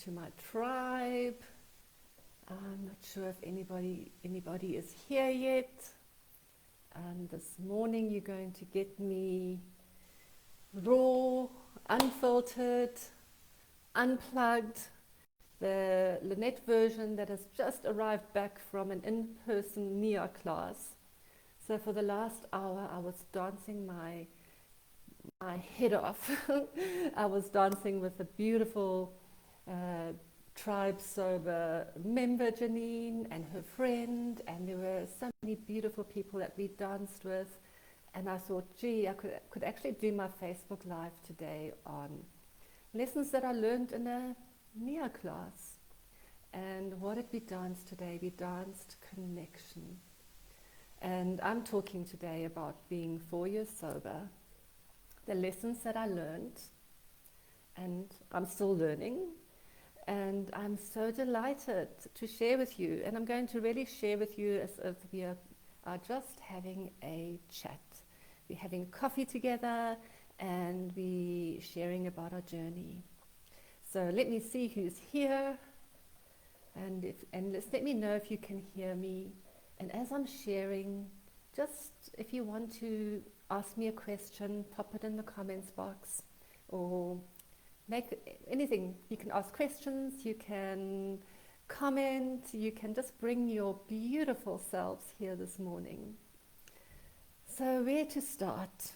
to my tribe. I'm not sure if anybody is here yet. This morning you're going to get me raw, unfiltered, unplugged, the Lynette version that has just arrived back from an in-person NIA class. So for the last hour I was dancing my head off. I was dancing with a beautiful Tribe Sober member, Janine, and her friend, and there were so many beautiful people that we danced with. And I thought, gee, I could actually do my Facebook Live today on lessons that I learned in a NIA class. And what did we dance today? We danced connection. And I'm talking today about being 4 years sober, the lessons that I learned, and I'm still learning. And I'm so delighted to share with you. And I'm going to really share with you as if we are just having a chat. We're having coffee together and we're sharing about our journey. So let me see who's here. And let me know if you can hear me. And as I'm sharing, just if you want to ask me a question, pop it in the comments box, or make anything. You can ask questions, you can comment, you can just bring your beautiful selves here this morning. So where to start?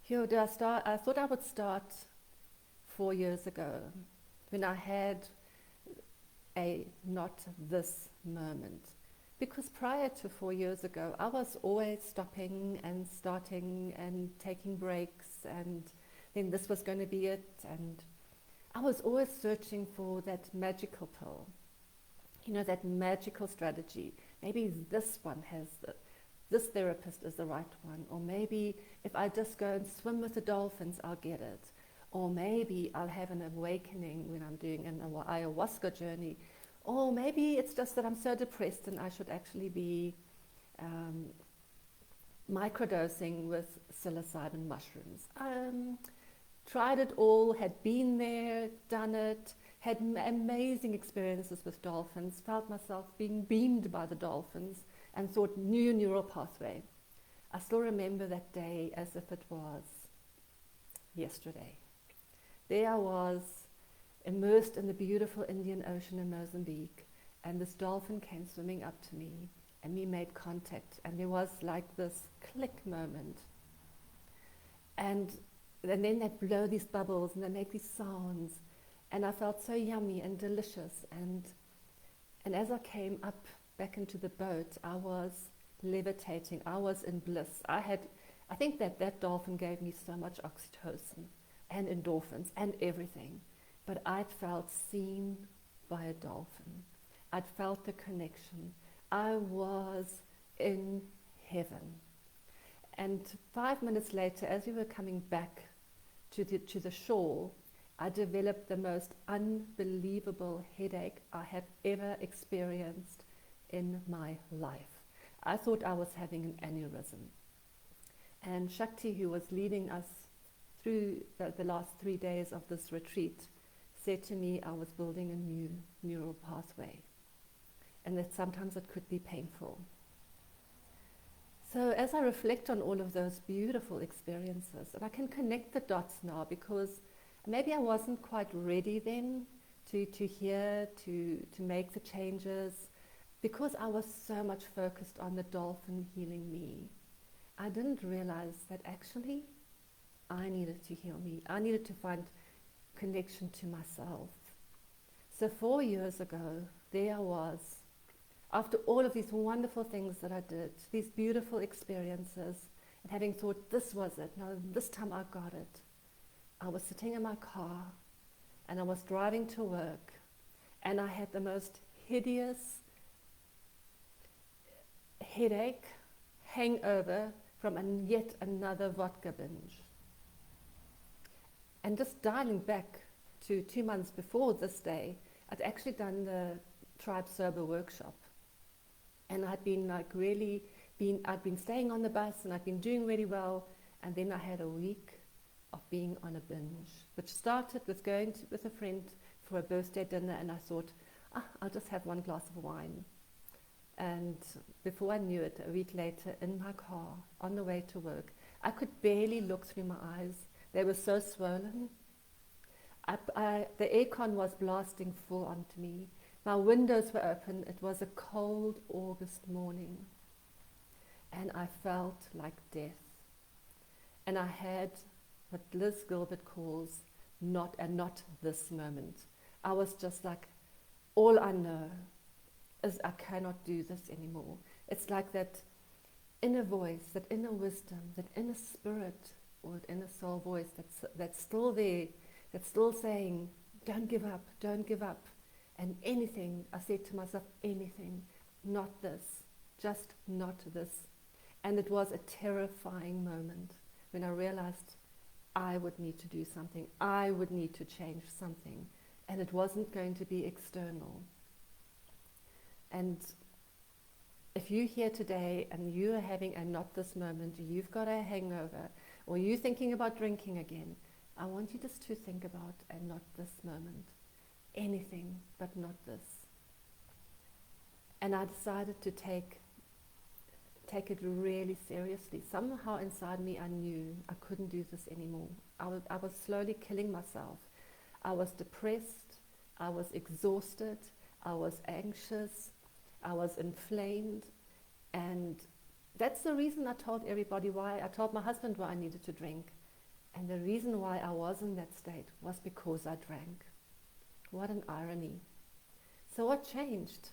Here do I start? I thought I would start 4 years ago when I had a not this moment. Because prior to 4 years ago, I was always stopping and starting and taking breaks, and then this was going to be it. And I was always searching for that magical pill, that magical strategy. Maybe this one has this therapist is the right one, or maybe if I just go and swim with the dolphins, I'll get it. Or maybe I'll have an awakening when I'm doing an ayahuasca journey. Or maybe it's just that I'm so depressed and I should actually be microdosing with psilocybin mushrooms. Tried it all, had been there, done it, had amazing experiences with dolphins, felt myself being beamed by the dolphins, and thought new neural pathway. I still remember that day as if it was yesterday. There I was, immersed in the beautiful Indian Ocean in Mozambique, and this dolphin came swimming up to me, and we made contact, and there was like this click moment. And then they blow these bubbles, and they make these sounds, and I felt so yummy and delicious. And as I came up back into the boat, I was levitating. I was in bliss. I think that dolphin gave me so much oxytocin and endorphins and everything. But I'd felt seen by a dolphin. I'd felt the connection. I was in heaven. And 5 minutes later, as we were coming back to the shore, I developed the most unbelievable headache I have ever experienced in my life. I thought I was having an aneurysm. And Shakti, who was leading us through the last 3 days of this retreat, said to me I was building a new neural pathway, and that sometimes it could be painful. So as I reflect on all of those beautiful experiences, and I can connect the dots now, because maybe I wasn't quite ready then to hear, to make the changes, because I was so much focused on the dolphin healing me. I didn't realize that actually I needed to heal me. I needed to find connection to myself. So 4 years ago, there I was, after all of these wonderful things that I did, these beautiful experiences, and having thought this was it, now this time I got it. I was sitting in my car and I was driving to work, and I had the most hideous headache, hangover from yet another vodka binge. And just dialing back to 2 months before this day, I'd actually done the Tribe Sober workshop. And I'd been I'd been staying on the bus, and I'd been doing really well. And then I had a week of being on a binge, which started with going with a friend for a birthday dinner, and I thought, I'll just have one glass of wine. And before I knew it, a week later, in my car, on the way to work, I could barely look through my eyes. They were so swollen. The aircon was blasting full onto me. My windows were open. It was a cold August morning. And I felt like death. And I had what Liz Gilbert calls not this moment. I was just like, all I know is I cannot do this anymore. It's like that inner voice, that inner wisdom, that inner spirit or that inner soul voice that's still there, that's still saying, don't give up, don't give up. And anything, I said to myself, anything, not this, just not this. And it was a terrifying moment when I realized I would need to do something. I would need to change something. And it wasn't going to be external. And if you're here today and you are having a not this moment, you've got a hangover, or you're thinking about drinking again, I want you just to think about a not this moment. Anything but not this. And I decided to take it really seriously. Somehow inside me I knew I couldn't do this anymore. I was slowly killing myself. I was depressed, I was exhausted, I was anxious, I was inflamed, and that's the reason I told everybody why. I told my husband why I needed to drink, and the reason why I was in that state was because I drank. What an irony. So what changed?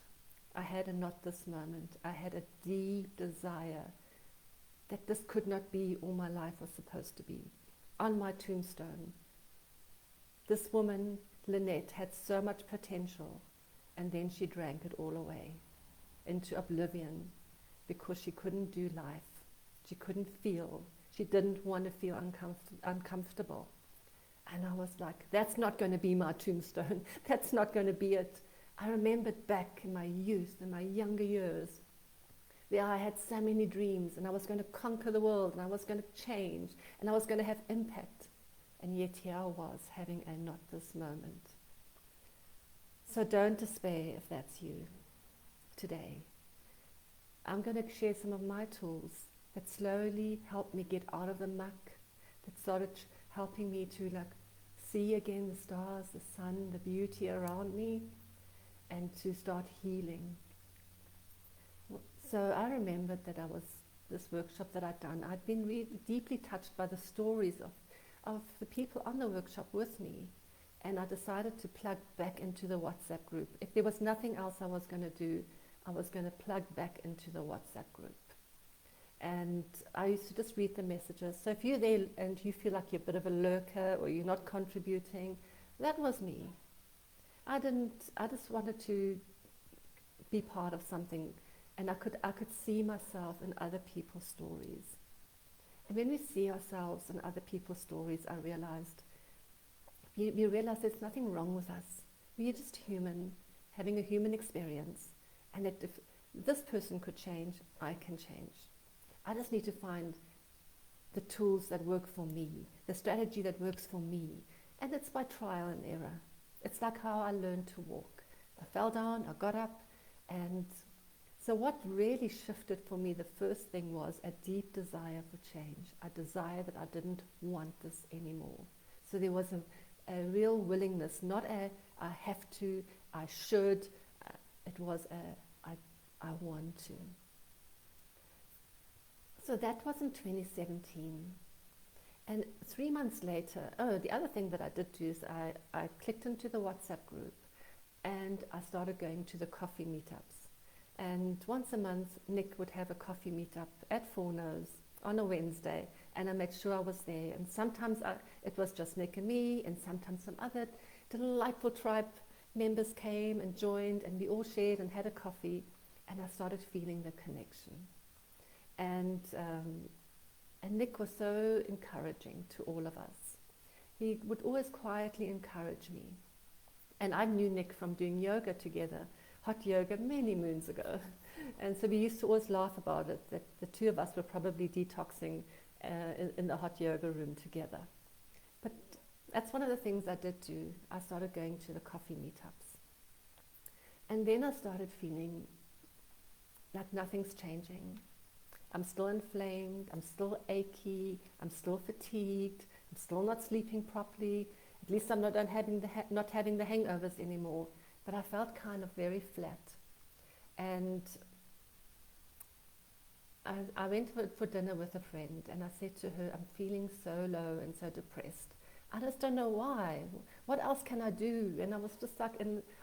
I had a not this moment. I had a deep desire that this could not be all my life was supposed to be. On my tombstone, this woman, Lynette, had so much potential, and then she drank it all away into oblivion because she couldn't do life. She couldn't feel. She didn't want to feel uncomfortable. And I was like, that's not going to be my tombstone. That's not going to be it. I remembered back in my youth, in my younger years, where I had so many dreams, and I was going to conquer the world, and I was going to change, and I was going to have impact. And yet here I was having a not this moment. So don't despair if that's you today. I'm going to share some of my tools that slowly helped me get out of the muck, that started helping me to see again the stars, the sun, the beauty around me, and to start healing. So I remembered that this workshop that I'd done, I'd been really deeply touched by the stories of the people on the workshop with me, and I decided to plug back into the WhatsApp group. If there was nothing else I was going to do, I was going to plug back into the WhatsApp group. And I used to just read the messages. So if you're there and you feel like you're a bit of a lurker or you're not contributing, that was me. I just wanted to be part of something, and I could see myself in other people's stories. And when we see ourselves in other people's stories, I realized, we realize there's nothing wrong with us. We're just human, having a human experience, and that if this person could change, I can change. I just need to find the tools that work for me, the strategy that works for me, and it's by trial and error. It's like how I learned to walk. I fell down, I got up, and so what really shifted for me, the first thing was a deep desire for change, a desire that I didn't want this anymore. So there was a real willingness, not a I have to, I should, it was a I want to. So that was in 2017. And 3 months later, the other thing that I did do is I clicked into the WhatsApp group, and I started going to the coffee meetups. And once a month, Nick would have a coffee meetup at Forno's on a Wednesday, and I made sure I was there. And sometimes it was just Nick and me, and sometimes some other delightful tribe members came and joined, and we all shared and had a coffee, and I started feeling the connection. And Nick was so encouraging to all of us. He would always quietly encourage me. And I knew Nick from doing yoga together, hot yoga many moons ago. And so we used to always laugh about it, that the two of us were probably detoxing in the hot yoga room together. But that's one of the things I did do. I started going to the coffee meetups. And then I started feeling like nothing's changing. I'm still inflamed, I'm still achy, I'm still fatigued, I'm still not sleeping properly. At least I'm not having the hangovers anymore. But I felt kind of very flat. And I went for dinner with a friend, and I said to her, I'm feeling so low and so depressed. I just don't know why. What else can I do? And I was just like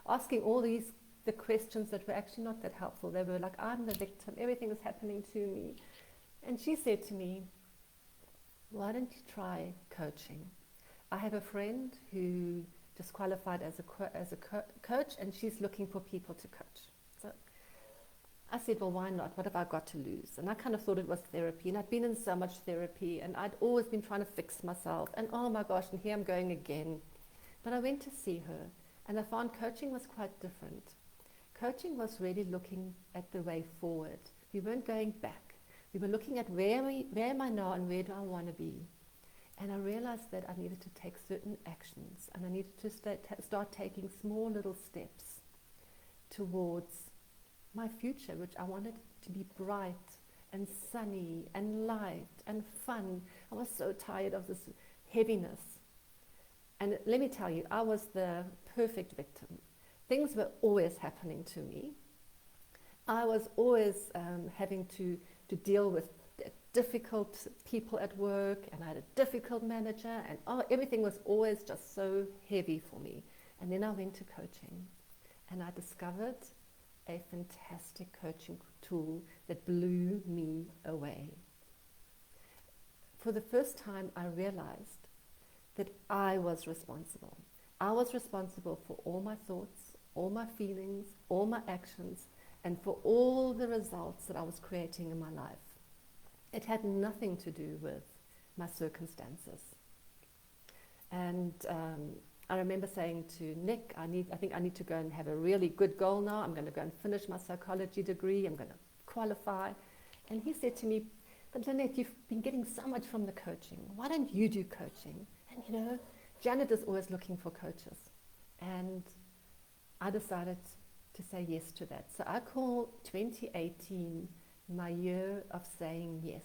asking all the questions that were actually not that helpful. They were like, I'm the victim, everything is happening to me. And she said to me, why don't you try coaching? I have a friend who just qualified as a coach, and she's looking for people to coach. So I said, well, why not? What have I got to lose? And I kind of thought it was therapy, and I'd been in so much therapy, and I'd always been trying to fix myself, and oh my gosh, and here I'm going again. But I went to see her, and I found coaching was quite different. Coaching was really looking at the way forward. We weren't going back. We were looking at where am I now and where do I want to be? And I realized that I needed to take certain actions, and I needed to start taking small little steps towards my future, which I wanted to be bright and sunny and light and fun. I was so tired of this heaviness. And let me tell you, I was the perfect victim. Things were always happening to me. I was always having to deal with difficult people at work, and I had a difficult manager, and everything was always just so heavy for me. And then I went to coaching, and I discovered a fantastic coaching tool that blew me away. For the first time, I realized that I was responsible. I was responsible for all my thoughts, all my feelings, all my actions, and for all the results that I was creating in my life. It had nothing to do with my circumstances. And I remember saying to Nick, I think I need to go and have a really good goal now. I'm going to go and finish my psychology degree. I'm going to qualify. And he said to me, but Lynette, you've been getting so much from the coaching. Why don't you do coaching? And you know, Janet is always looking for coaches. And I decided to say yes to that. So I call 2018 my year of saying yes,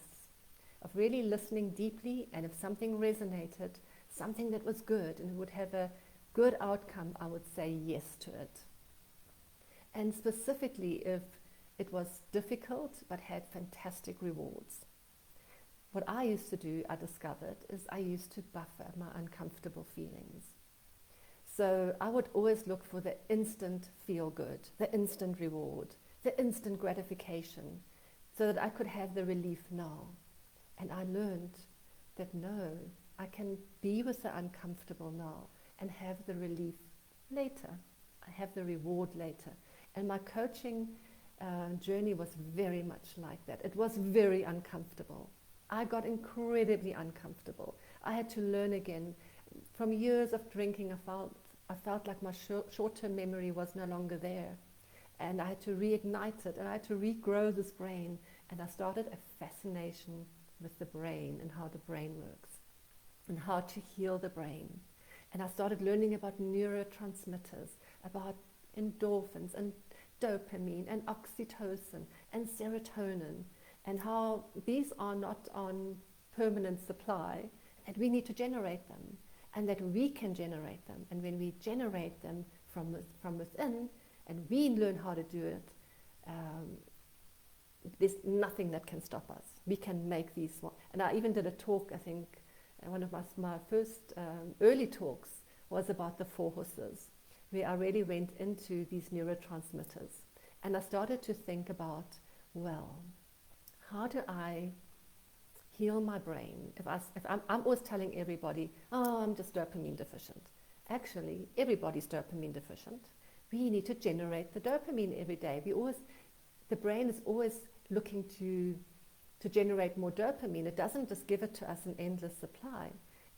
of really listening deeply, and if something resonated, something that was good and would have a good outcome, I would say yes to it. And specifically if it was difficult but had fantastic rewards. What I used to do, I discovered, is I used to buffer my uncomfortable feelings. So I would always look for the instant feel good, the instant reward, the instant gratification, so that I could have the relief now. And I learned that no, I can be with the uncomfortable now and have the relief later. I have the reward later. And my coaching journey was very much like that. It was very uncomfortable. I got incredibly uncomfortable. I had to learn again. From years of drinking, I felt like my short-term memory was no longer there. And I had to reignite it, and I had to regrow this brain. And I started a fascination with the brain and how the brain works and how to heal the brain. And I started learning about neurotransmitters, about endorphins and dopamine and oxytocin and serotonin, and how these are not on permanent supply, and we need to generate them, and that we can generate them. And when we generate them from within, and we learn how to do it, there's nothing that can stop us. We can make these. And I even did a talk, I think, one of my first early talks was about the 4 horses, where I really went into these neurotransmitters. And I started to think about, well, how do I heal my brain? If I'm always telling everybody, oh, I'm just dopamine deficient. Actually, everybody's dopamine deficient. We need to generate the dopamine every day. The brain is always looking to generate more dopamine. It doesn't just give it to us in endless supply.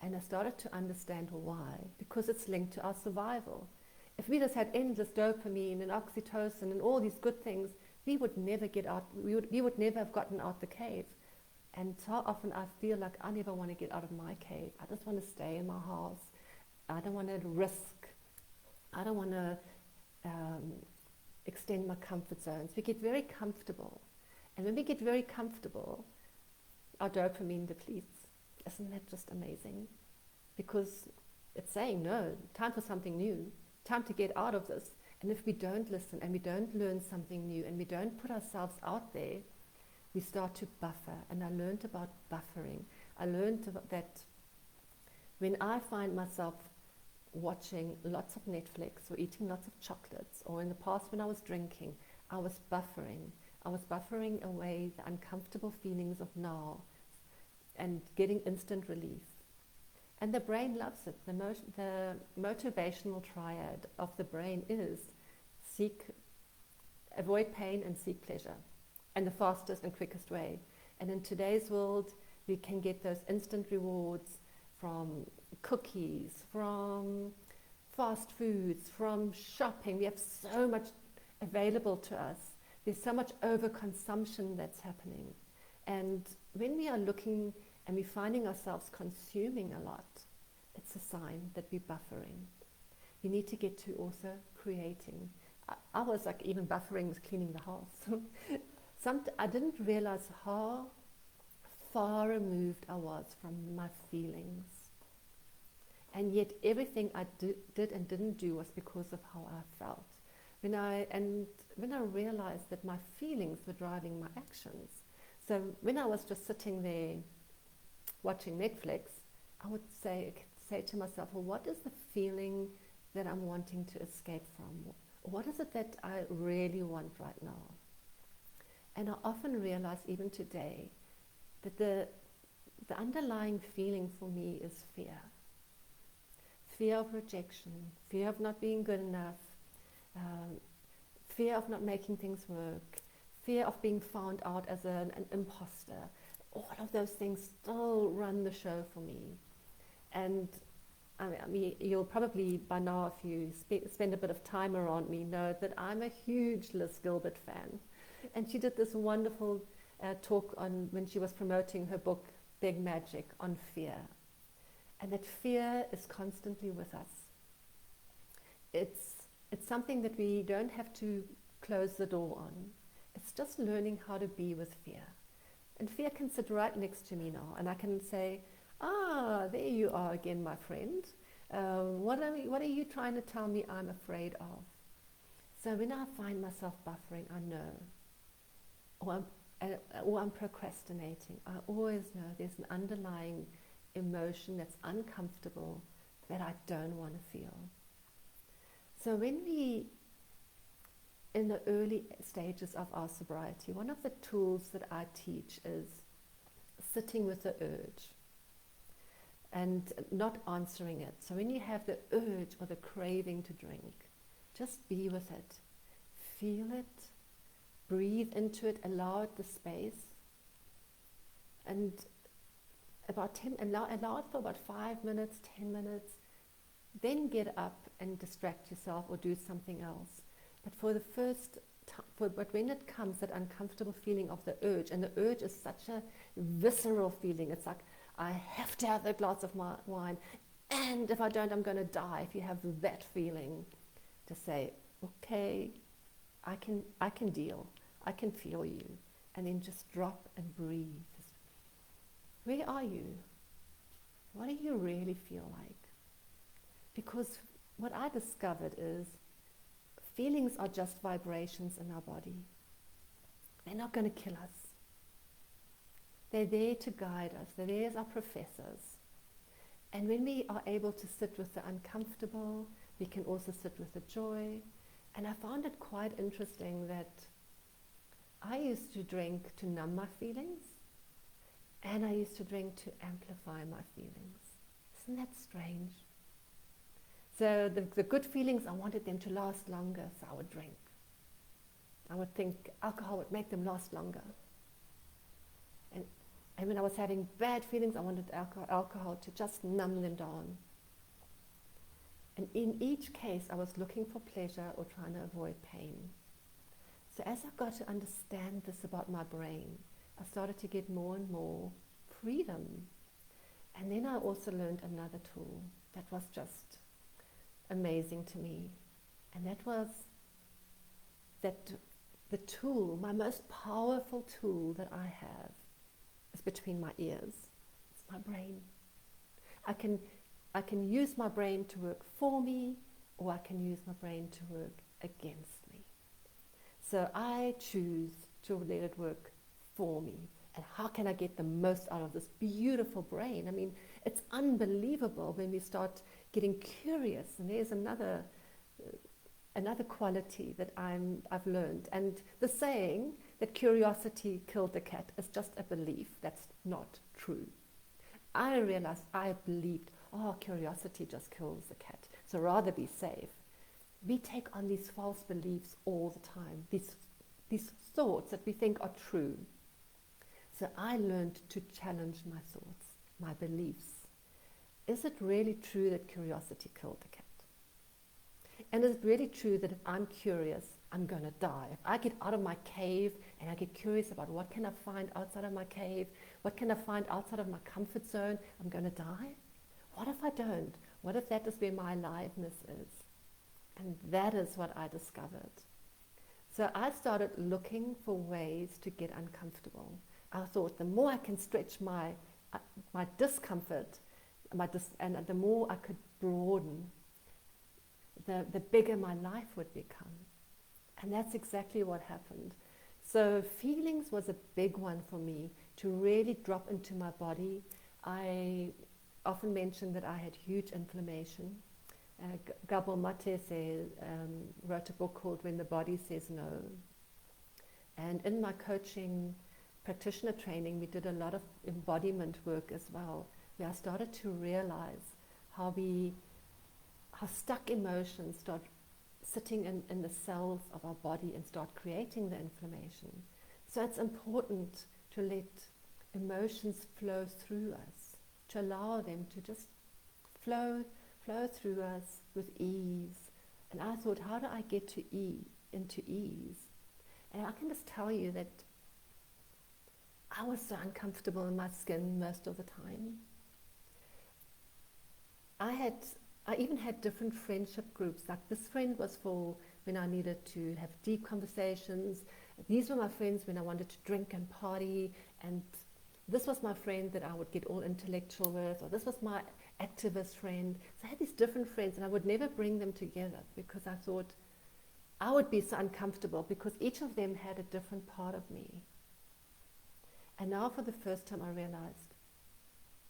And I started to understand why. Because it's linked to our survival. If we just had endless dopamine and oxytocin and all these good things, we would never get out. We would never have gotten out the cave. And so often I feel like I never want to get out of my cave. I just want to stay in my house. I don't want to risk, I don't want to extend my comfort zones. We get very comfortable. And when we get very comfortable, our dopamine depletes. Isn't that just amazing? Because it's saying, no, time for something new, time to get out of this. And if we don't listen and we don't learn something new and we don't put ourselves out there, we start to buffer. And I learned about buffering. I learned about that when I find myself watching lots of Netflix or eating lots of chocolates, or in the past when I was drinking, I was buffering. I was buffering away the uncomfortable feelings of now and getting instant relief. And the brain loves it. The motivational triad of the brain is avoid pain and seek pleasure, and the fastest and quickest way. And in today's world, we can get those instant rewards from cookies, from fast foods, from shopping. We have so much available to us. There's so much overconsumption that's happening. And when we are looking and we're finding ourselves consuming a lot, it's a sign that we're buffering. We need to get to also creating. I was like, even buffering was cleaning the house. I didn't realize how far removed I was from my feelings. And yet everything I did and didn't do was because of how I felt. When I realized that my feelings were driving my actions. So when I was just sitting there watching Netflix, I would say to myself, well, what is the feeling that I'm wanting to escape from? What is it that I really want right now? And I often realize, even today, that the underlying feeling for me is fear. Fear of rejection, fear of not being good enough, fear of not making things work, fear of being found out as an imposter. All of those things still run the show for me. And I mean, you'll probably by now, if you spend a bit of time around me, know that I'm a huge Liz Gilbert fan. And she did this wonderful talk on when she was promoting her book, Big Magic, on fear. And that fear is constantly with us. It's something that we don't have to close the door on. It's just learning how to be with fear. And fear can sit right next to me now, and I can say, there you are again, my friend. What are you trying to tell me I'm afraid of? So when I find myself buffering, I know, or I'm procrastinating, I always know there's an underlying emotion that's uncomfortable that I don't want to feel. So when we, in the early stages of our sobriety, one of the tools that I teach is sitting with the urge and not answering it. So when you have the urge or the craving to drink, just be with it. Feel it, breathe into it, allow it the space, and allow it for about 5 minutes, 10 minutes, then get up and distract yourself or do something else. But for the first time, but when it comes, that uncomfortable feeling of the urge, and the urge is such a visceral feeling. It's like, I have to have a glass of wine, and if I don't, I'm going to die. If you have that feeling, to say, okay, I can deal, I can feel you, and then just drop and breathe. Where are you? What do you really feel like? Because what I discovered is feelings are just vibrations in our body. They're not going to kill us. They're there to guide us. They're there as our professors. And when we are able to sit with the uncomfortable, we can also sit with the joy. And I found it quite interesting that I used to drink to numb my feelings, and I used to drink to amplify my feelings. Isn't that strange? So the good feelings, I wanted them to last longer, so I would drink. I would think alcohol would make them last longer. And when I was having bad feelings, I wanted alcohol to just numb them down. And in each case, I was looking for pleasure or trying to avoid pain. So as I got to understand this about my brain, I started to get more and more freedom. And then I also learned another tool that was just amazing to me. And that was that the tool, my most powerful tool that I have is between my ears. It's my brain. I can use my brain to work for me, or I can use my brain to work against me. So I choose to let it work for me. And how can I get the most out of this beautiful brain? I mean, it's unbelievable when we start getting curious. And there's another quality that I've learned. And the saying that curiosity killed the cat is just a belief. That's not true. I realized, I believed, curiosity just kills the cat. So rather be safe. We take on these false beliefs all the time, these thoughts that we think are true. So I learned to challenge my thoughts, my beliefs. Is it really true that curiosity killed the cat? And is it really true that if I'm curious, I'm going to die? If I get out of my cave and I get curious about what can I find outside of my cave, what can I find outside of my comfort zone, I'm going to die? What if I don't? What if that is where my aliveness is? And that is what I discovered. So I started looking for ways to get uncomfortable. I thought the more I can stretch my discomfort, and the more I could broaden, the bigger my life would become. And that's exactly what happened. So feelings was a big one for me, to really drop into my body. I often mention that I had huge inflammation. Gabor Mate wrote a book called When the Body Says No. And in my coaching practitioner training, we did a lot of embodiment work as well, where I started to realize how stuck emotions start sitting in the cells of our body and start creating the inflammation. So it's important to let emotions flow through us, to allow them to just flow through us with ease. And I thought, how do I get into ease? And I can just tell you that I was so uncomfortable in my skin most of the time. I even had different friendship groups. Like this friend was for when I needed to have deep conversations. These were my friends when I wanted to drink and party. And this was my friend that I would get all intellectual with, or this was my activist friend. So I had these different friends, and I would never bring them together because I thought I would be so uncomfortable because each of them had a different part of me. And now for the first time I realized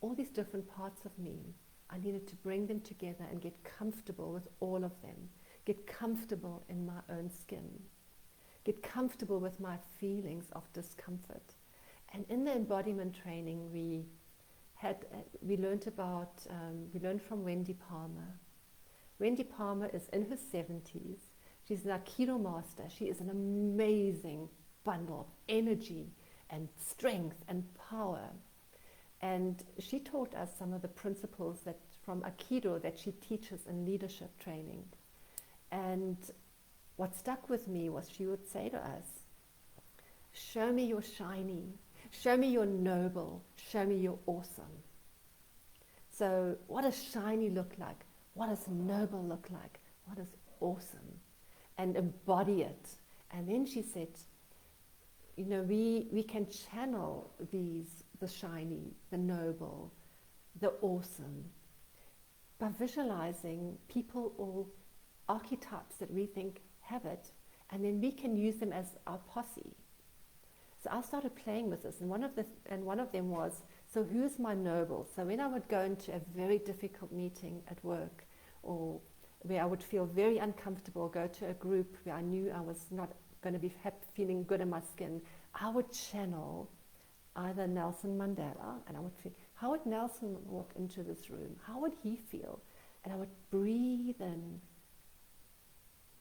all these different parts of me, I needed to bring them together and get comfortable with all of them, get comfortable in my own skin, get comfortable with my feelings of discomfort. And in the embodiment training, we learned from Wendy Palmer. Wendy Palmer is in her 70s. She's an Aikido master. She is an amazing bundle of energy and strength and power. And she taught us some of the principles from Aikido that she teaches in leadership training. And what stuck with me was she would say to us, show me your shiny, show me your noble, show me your awesome. So what does shiny look like? What does noble look like? What is awesome? And embody it. And then she said, we can channel the shiny, the noble, the awesome, by visualizing people or archetypes that we think have it, and then we can use them as our posse. So I started playing with this, and one of them was, so who's my noble? So when I would go into a very difficult meeting at work, or where I would feel very uncomfortable, go to a group where I knew I was not going to be feeling good in my skin, I would channel either Nelson Mandela, and I would feel, how would Nelson walk into this room? How would he feel? And I would breathe in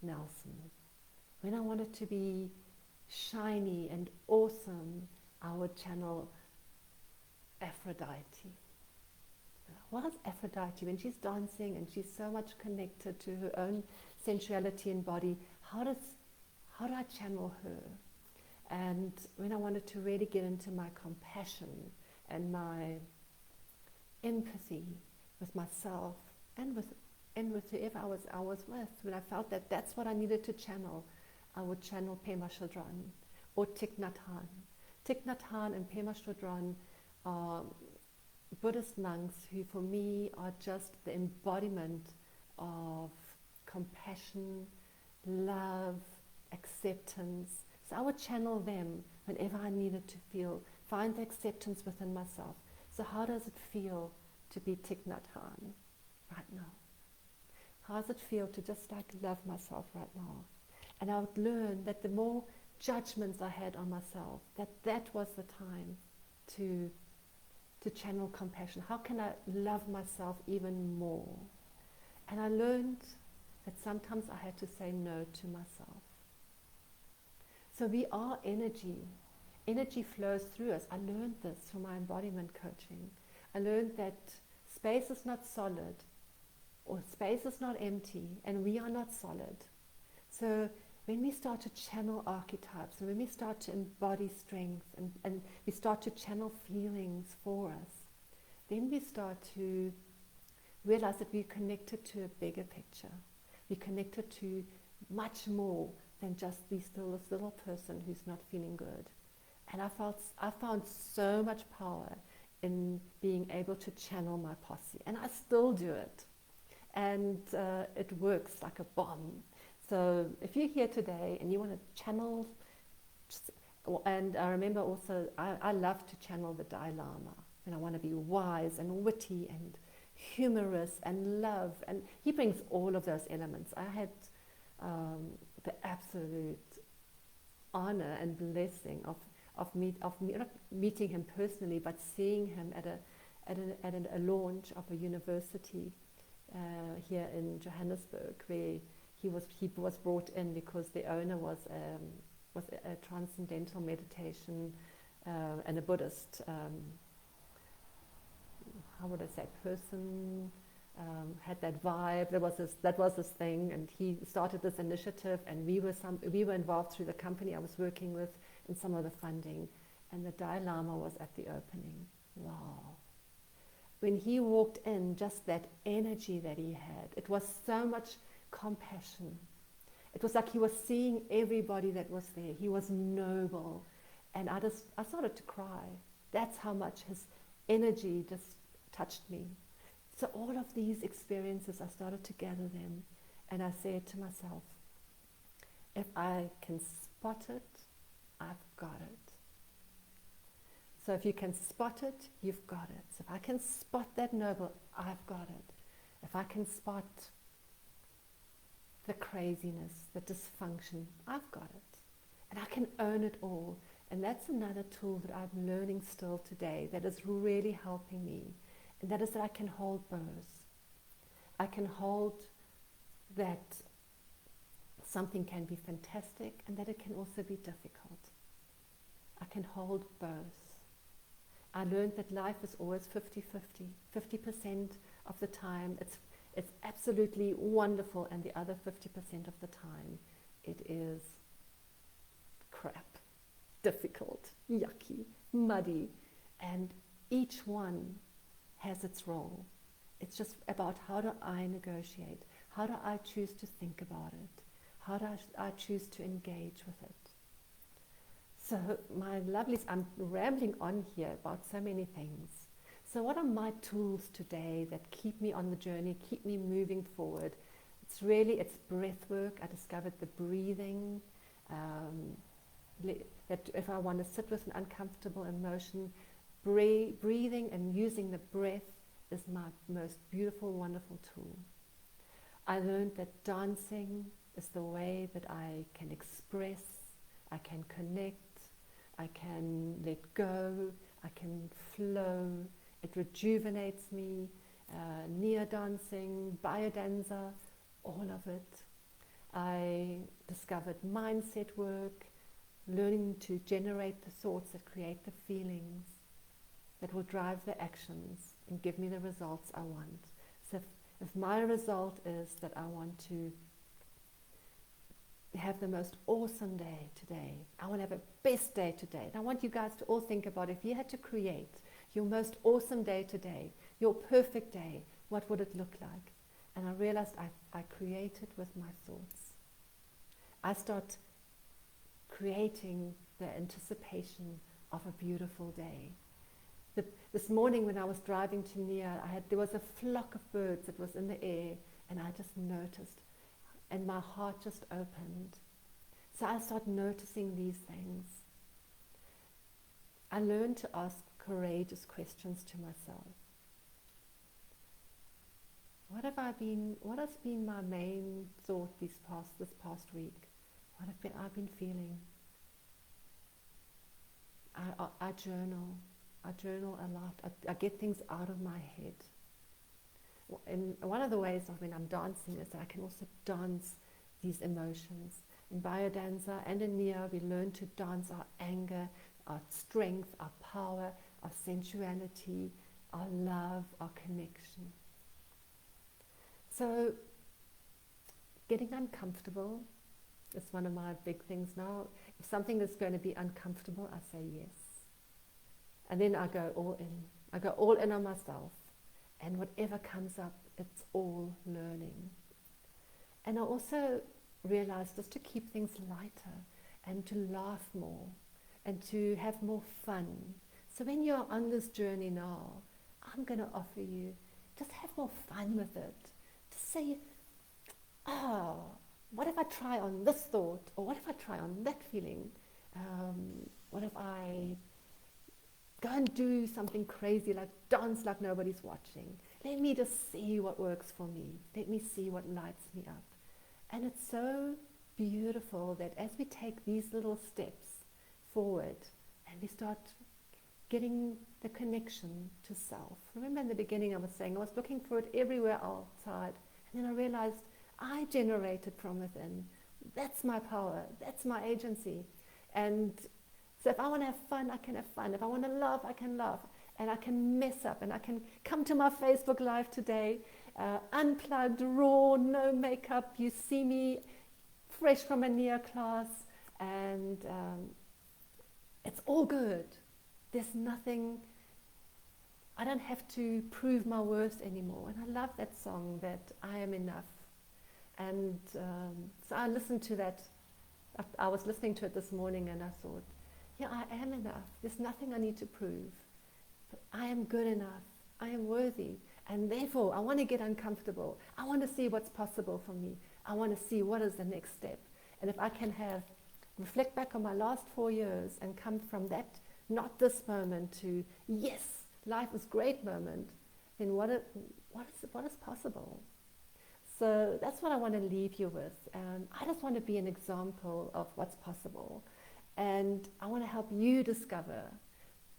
Nelson. When I wanted to be shiny and awesome, I would channel Aphrodite. What is Aphrodite? When she's dancing and she's so much connected to her own sensuality and body, how do I channel her? And when I wanted to really get into my compassion and my empathy with myself and with whoever I was with. When I felt that that's what I needed to channel, I would channel Pema Chodron or Thich Nhat Hanh. Thich Nhat Hanh and Pema Chodron are Buddhist monks who for me are just the embodiment of compassion, love, acceptance. So I would channel them whenever I needed to find the acceptance within myself. So how does it feel to be Thich Nhat Hanh right now? How does it feel to just like love myself right now? And I would learn that the more judgments I had on myself, that was the time to channel compassion. How can I love myself even more? And I learned that sometimes I had to say no to myself. So we are energy. Energy flows through us. I learned this from my embodiment coaching. I learned that space is not solid, or space is not empty, and we are not solid. So when we start to channel archetypes, and when we start to embody strength, and we start to channel feelings for us, then we start to realize that we're connected to a bigger picture. We're connected to much more than just this little person who's not feeling good. And I found so much power in being able to channel my posse, and I still do it. And it works like a bomb. So if you're here today and you want to channel, and I remember also, I love to channel the Dalai Lama, and I want to be wise and witty and humorous and love, and he brings all of those elements. I had the absolute honor and blessing of not meeting him personally, but seeing him at a launch of a university here in Johannesburg, where he was brought in because the owner was a transcendental meditation and a Buddhist. How would I say, person, had that vibe. That was this thing, and he started this initiative, and we were involved through the company I was working with in some of the funding, and the Dalai Lama was at the opening. Wow. When he walked in, just that energy that he had, it was so much compassion. It was like he was seeing everybody that was there. He was noble, and I started to cry. That's how much his energy just touched me. So all of these experiences, I started to gather them, and I said to myself, if I can spot it, I've got it. So if you can spot it, you've got it. So if I can spot that noble, I've got it. If I can spot the craziness, the dysfunction, I've got it. And I can own it all. And that's another tool that I'm learning still today that is really helping me. And that is that I can hold both. I can hold that something can be fantastic and that it can also be difficult. I can hold both. I learned that life is always 50-50. 50% of the time it's absolutely wonderful, and the other 50% of the time it is crap, difficult, yucky, muddy, and each one has its role. It's just about how do I negotiate? How do I choose to think about it? How do I choose to engage with it? So my lovelies, I'm rambling on here about so many things. So what are my tools today that keep me on the journey, keep me moving forward? It's breath work. I discovered the breathing, that if I want to sit with an uncomfortable emotion, breathing and using the breath is my most beautiful, wonderful tool. I learned that dancing is the way that I can express, I can connect, I can let go, I can flow. It rejuvenates me. Nia dancing, biodanza, all of it. I discovered mindset work, learning to generate the thoughts that create the feelings that will drive the actions and give me the results I want. So if my result is that I want to have the most awesome day today, I want to have a best day today, and I want you guys to all think about if you had to create your most awesome day today, your perfect day, what would it look like? And I realized I create it with my thoughts. I start creating the anticipation of a beautiful day. This morning when I was driving to Nia, there was a flock of birds that was in the air, and I just noticed, and my heart just opened. So I start noticing these things. I learned to ask courageous questions to myself. What has been my main thought this past week? What have I been feeling? I journal. I journal a lot. I get things out of my head. And one of the ways of when I'm dancing is that I can also dance these emotions. In biodanza and in Nia, we learn to dance our anger, our strength, our power, our sensuality, our love, our connection. So, getting uncomfortable is one of my big things now. If something is going to be uncomfortable, I say yes. And then I go all in. I go all in on myself. And whatever comes up, it's all learning. And I also realized just to keep things lighter and to laugh more and to have more fun. So when you're on this journey now, I'm going to offer you, just have more fun with it. Just say, what if I try on this thought? Or what if I try on that feeling? What if I go and do something crazy, like dance like nobody's watching? Let me just see what works for me. Let me see what lights me up. And it's so beautiful that as we take these little steps forward and we start getting the connection to self. Remember in the beginning I was saying I was looking for it everywhere outside, and then I realized I generate it from within. That's my power. That's my agency. And so if I want to have fun, I can have fun. If I want to laugh, I can laugh. And I can mess up. And I can come to my Facebook Live today, unplugged, raw, no makeup. You see me fresh from a Nia class. And it's all good. There's nothing, I don't have to prove my worth anymore. And I love that song, that I am enough. And so I listened to that. I was listening to it this morning and I thought, yeah, I am enough. There's nothing I need to prove. But I am good enough. I am worthy. And therefore, I want to get uncomfortable. I want to see what's possible for me. I want to see what is the next step. And if I can reflect back on my last 4 years and come from that, not this moment, to yes, life is great moment, then what is possible? So that's what I want to leave you with. I just want to be an example of what's possible. And I want to help you discover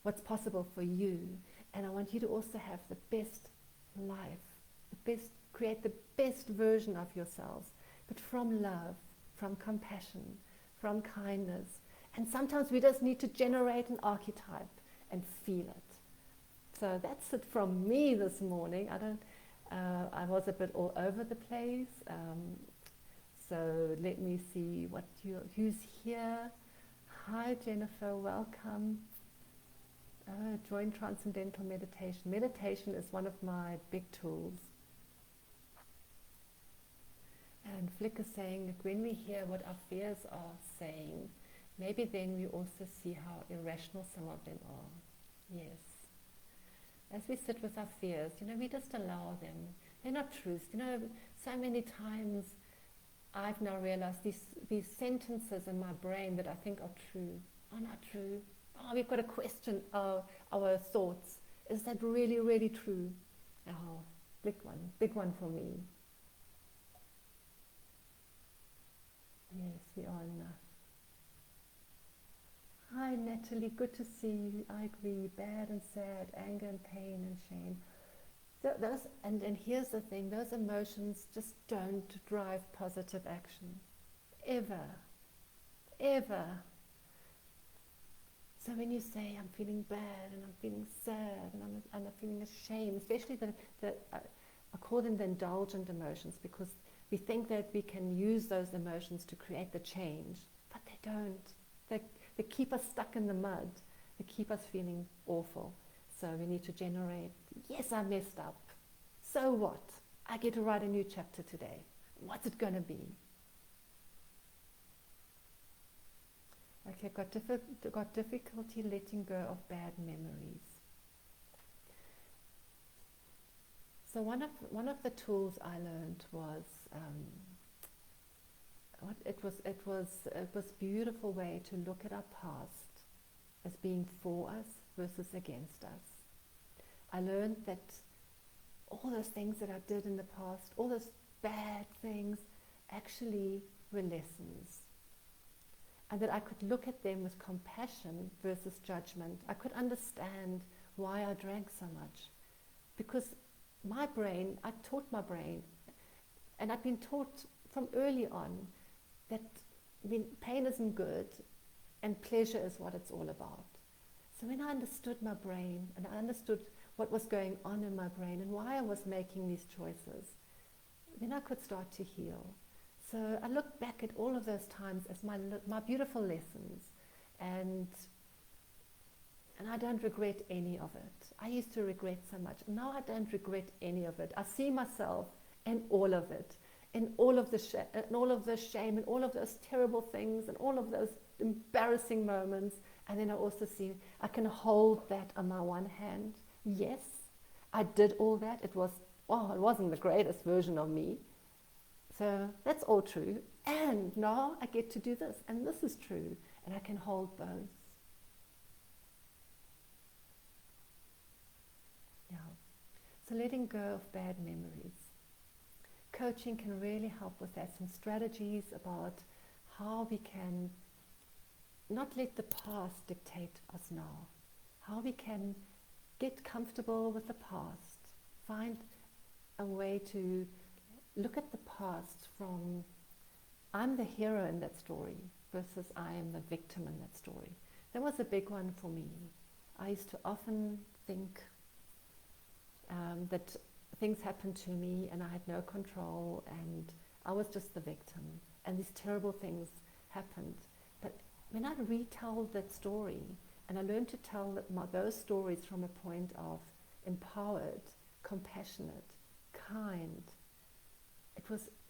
what's possible for you. And I want you to also have the best life, create the best version of yourselves, but from love, from compassion, from kindness. And sometimes we just need to generate an archetype and feel it. So that's it from me this morning. I was a bit all over the place. So let me see who's here. Hi Jennifer, welcome. Join Transcendental Meditation. Meditation is one of my big tools. And Flick is saying that when we hear what our fears are saying, maybe then we also see how irrational some of them are. Yes. As we sit with our fears, we just allow them. They're not truths. So many times I've now realized these sentences in my brain that I think are true are not true. Oh, we've got to question our thoughts. Is that really, really true? Oh, big one for me. Yes, we are enough. Hi Natalie, good to see you. I agree, bad and sad, anger and pain and shame. And here's the thing, those emotions just don't drive positive action. Ever. Ever. So when you say, I'm feeling bad and I'm feeling sad and I'm feeling ashamed, especially I call them the indulgent emotions, because we think that we can use those emotions to create the change, but they don't. They keep us stuck in the mud. They keep us feeling awful. So we need to generate Yes, I messed up. So what? I get to write a new chapter today. What's it going to be? Okay, got difficulty letting go of bad memories. So one of the tools I learned was it was a beautiful way to look at our past as being for us versus against us. I learned that all those things that I did in the past, all those bad things, actually were lessons. And that I could look at them with compassion versus judgment. I could understand why I drank so much. Because my brain, I taught my brain, and I'd been taught from early on that pain isn't good and pleasure is what it's all about. So when I understood my brain and I understood what was going on in my brain and why I was making these choices, then I could start to heal. So I look back at all of those times as my beautiful lessons, and I don't regret any of it. I used to regret so much. Now I don't regret any of it. I see myself in all of it, in all of the shame, and all of those terrible things, and all of those embarrassing moments. And then I also see I can hold that on my one hand. Yes, I did all that. It wasn't the greatest version of me. So that's all true. And now I get to do this, and this is true, and I can hold both. Yeah. So letting go of bad memories. Coaching can really help with that. Some strategies about how we can not let the past dictate us now. How we can get comfortable with the past. Find a way to look at the past from I'm the hero in that story versus I am the victim in that story. That was a big one for me. I used to often think that things happened to me and I had no control and I was just the victim and these terrible things happened. But when I retell that story and I learned to tell those stories from a point of empowered, compassionate, kind,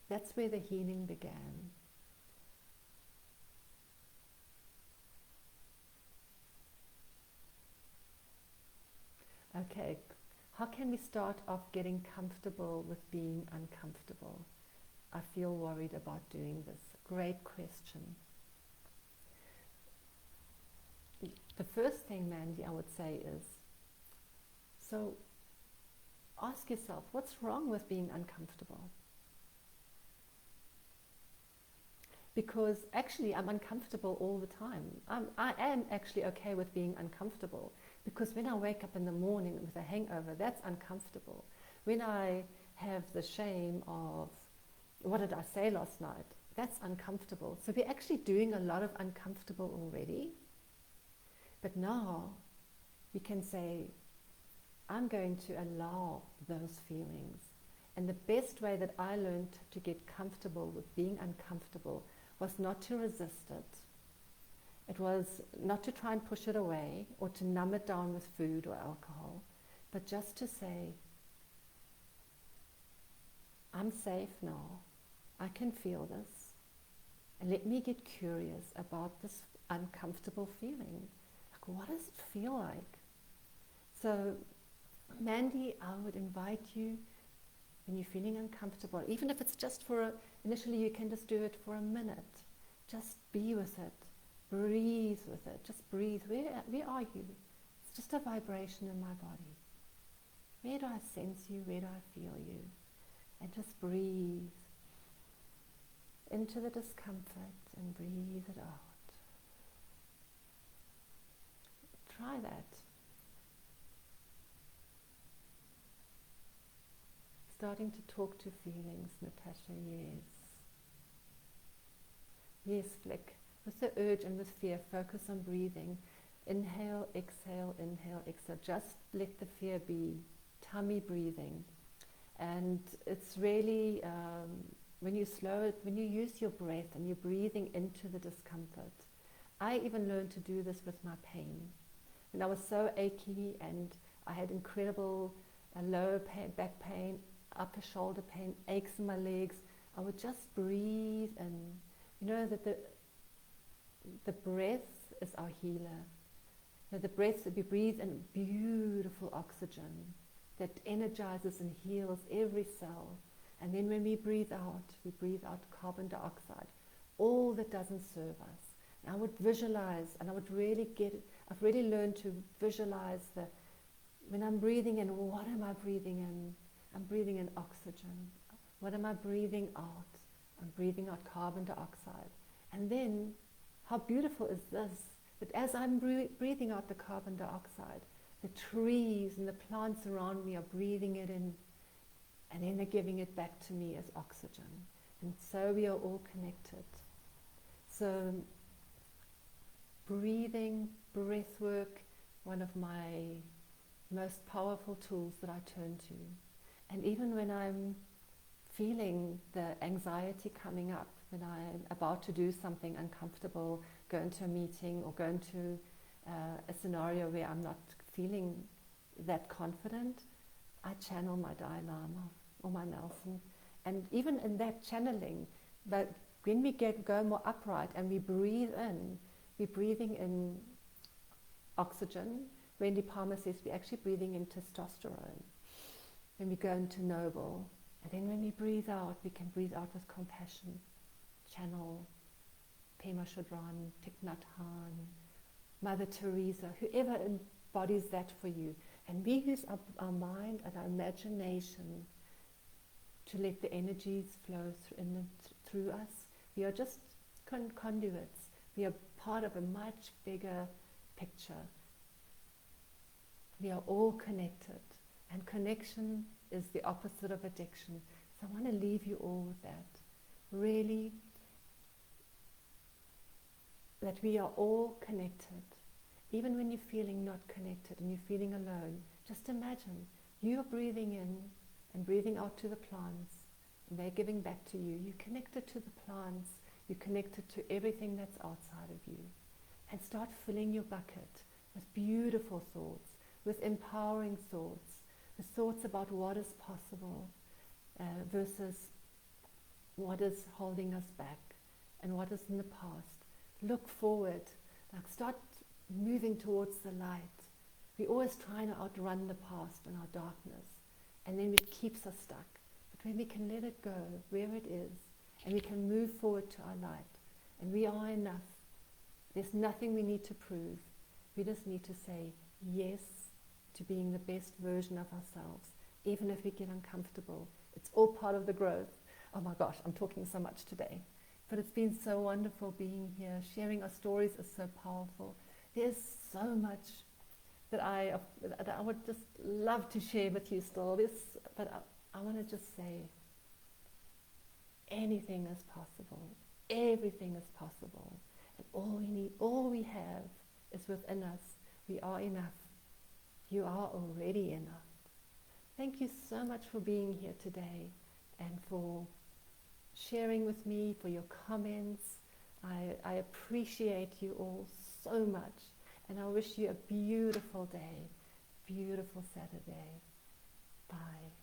that's where the healing began. Okay, how can we start off getting comfortable with being uncomfortable? I feel worried about doing this. Great question. The first thing, Mandy, I would say is, so ask yourself, what's wrong with being uncomfortable? Because actually I'm uncomfortable all the time. I am actually okay with being uncomfortable, because when I wake up in the morning with a hangover, that's uncomfortable. When I have the shame of, what did I say last night? That's uncomfortable. So we're actually doing a lot of uncomfortable already. But now we can say, I'm going to allow those feelings. And the best way that I learned to get comfortable with being uncomfortable was not to resist it. It was not to try and push it away or to numb it down with food or alcohol, but just to say, I'm safe now. I can feel this. And let me get curious about this uncomfortable feeling. Like, what does it feel like? So, Mandy, I would invite you, when you're feeling uncomfortable, even if it's just initially you can just do it for a minute. Just be with it. Breathe with it. Just breathe. Where are you? It's just a vibration in my body. Where do I sense you? Where do I feel you? And just breathe into the discomfort and breathe it out. Try that. Starting to talk to feelings, Natasha, yes. Yes, Flick. With the urge and with fear, focus on breathing. Inhale, exhale, just let the fear be. Tummy breathing. And it's really, when you use your breath and you're breathing into the discomfort. I even learned to do this with my pain. When I was so achy and I had incredible a lower pain, back pain, upper shoulder pain, aches in my legs, I would just breathe and you know that the breath is our healer. The breath that we breathe in beautiful oxygen that energizes and heals every cell. And then when we breathe out carbon dioxide, all that doesn't serve us. And I would visualize, and I would really I've really learned to visualize when I'm breathing in, what am I breathing in? I'm breathing in oxygen. What am I breathing out? I'm breathing out carbon dioxide. And then, how beautiful is this? That as I'm breathing out the carbon dioxide, the trees and the plants around me are breathing it in, and then they're giving it back to me as oxygen. And so we are all connected. So breathing, breath work, one of my most powerful tools that I turn to. And even when I'm feeling the anxiety coming up, when I'm about to do something uncomfortable, go into a meeting or go into a scenario where I'm not feeling that confident, I channel my Dalai Lama or my Nelson. And even in that channeling, but when we go more upright and we breathe in, we're breathing in oxygen. Wendy Palmer says we're actually breathing in testosterone. When we go into noble, and then when we breathe out, we can breathe out with compassion. Channel Pema Chodron, Thich Nhat Hanh, Mother Teresa, whoever embodies that for you. And we use our mind and our imagination to let the energies flow through us. We are just conduits. We are part of a much bigger picture. We are all connected. And connection is the opposite of addiction. So I want to leave you all with that. Really, that we are all connected. Even when you're feeling not connected and you're feeling alone, just imagine you are breathing in and breathing out to the plants, and they're giving back to you. You're connected to the plants, you're connected to everything that's outside of you. And start filling your bucket with beautiful thoughts, with empowering thoughts, with thoughts about what is possible versus what is holding us back and what is in the past. Look forward, like start moving towards the light. We're always trying to outrun the past and our darkness, and then it keeps us stuck. But when we can let it go where it is, and we can move forward to our light, and we are enough, there's nothing we need to prove. We just need to say yes to being the best version of ourselves, even if we get uncomfortable. It's all part of the growth. Oh my gosh, I'm talking so much today. But it's been so wonderful being here. Sharing our stories is so powerful. There's so much that I would just love to share with you still. But I want to just say, anything is possible. Everything is possible. And all we have is within us. We are enough. You are already enough. Thank you so much for being here today and for sharing with me, for your comments. I appreciate you all so much, and I wish you a beautiful day, beautiful Saturday. Bye.